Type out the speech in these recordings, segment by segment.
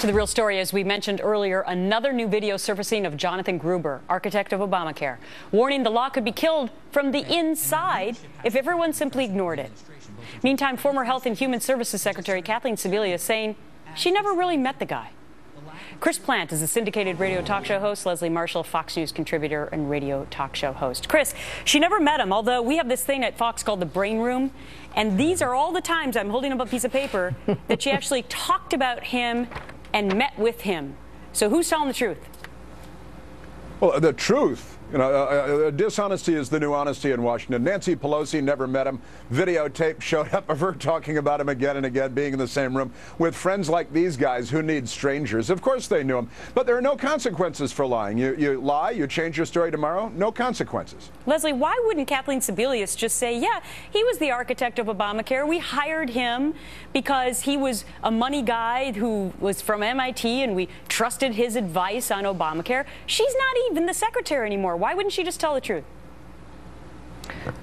To the real story, as we mentioned earlier, another new video surfacing of Jonathan Gruber, architect of Obamacare, warning the law could be killed from the inside if everyone simply ignored it. Meantime, former Health and Human Services Secretary Kathleen Sebelius saying she never really met the guy. Chris Plant is a syndicated radio talk show host. Leslie Marshall, Fox News contributor and radio talk show host. Chris, she never met him, although we have this thing at Fox called the Brain Room. And these are all the times, I'm holding up a piece of paper, that she actually talked about him and met with him. So who's telling the truth? Well, the truth, dishonesty is the new honesty in Washington. Nancy Pelosi never met him. Videotape showed up of her talking about him again and again, being in the same room with friends like these guys who need strangers. Of course they knew him, but there are no consequences for lying. You lie, you change your story tomorrow, no consequences. Leslie, why wouldn't Kathleen Sebelius just say, yeah, he was the architect of Obamacare. We hired him because he was a money guy who was from MIT and we trusted his advice on Obamacare. She's not even the secretary anymore. Why wouldn't she just tell the truth?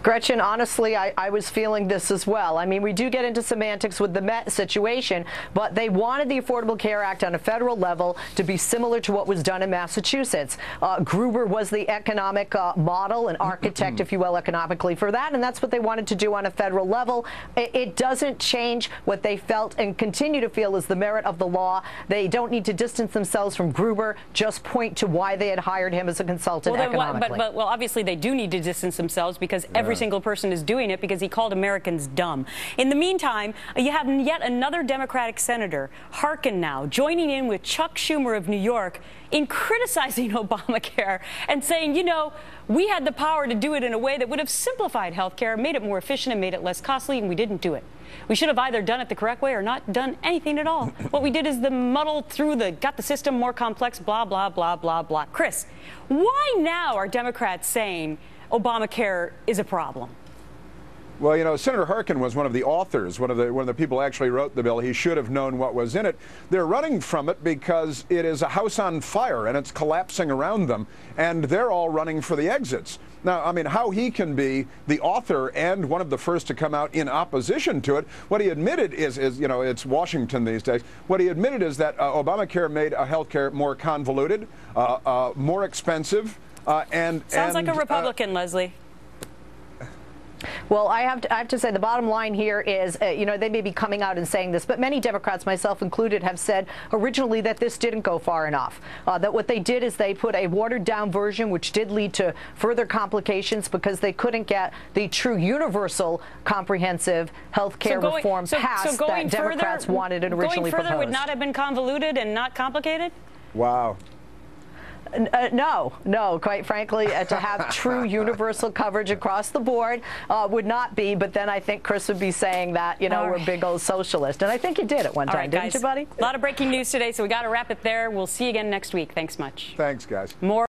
Gretchen, honestly, I was feeling this as well. I mean, we do get into semantics with the Met situation, but they wanted the Affordable Care Act on a federal level to be similar to what was done in Massachusetts. Gruber was the economic model, an architect, if you will, economically for that, and that's what they wanted to do on a federal level. It doesn't change what they felt and continue to feel is the merit of the law. They don't need to distance themselves from Gruber, just point to why they had hired him as a consultant economically. Well, obviously they do need to distance themselves because every single person is doing it because he called Americans dumb. In the meantime, you have yet another Democratic senator, Harkin now, joining in with Chuck Schumer of New York in criticizing Obamacare and saying, you know, we had the power to do it in a way that would have simplified health care, made it more efficient and made it less costly, and we didn't do it. We should have either done it the correct way or not done anything at all. What we did is got the system more complex, blah, blah, blah, blah, blah. Chris, why now are Democrats saying Obamacare is a problem? Well, you know, Senator Harkin was one of the authors, one of the people who actually wrote the bill. He should have known what was in it. They're running from it because it is a house on fire and it's collapsing around them, and they're all running for the exits. Now, I mean, how he can be the author and one of the first to come out in opposition to it, what he admitted is you know, it's Washington these days, what he admitted is that Obamacare made health care more convoluted, more expensive, Sounds like a Republican, Leslie. Well, I have to say the bottom line here is, you know, they may be coming out and saying this, but many Democrats, myself included, have said originally that this didn't go far enough, that what they did is they put a watered-down version, which did lead to further complications because they couldn't get the true universal comprehensive health care reform passed that Democrats wanted and originally proposed. Going further would not have been convoluted and not complicated? Wow. No, quite frankly, to have true universal coverage across the board would not be, but then I think Chris would be saying that, you know, we're big old socialist. And I think you did at one time, didn't you, buddy? A lot of breaking news today, so we got to wrap it there. We'll see you again next week. Thanks much. Thanks, guys. More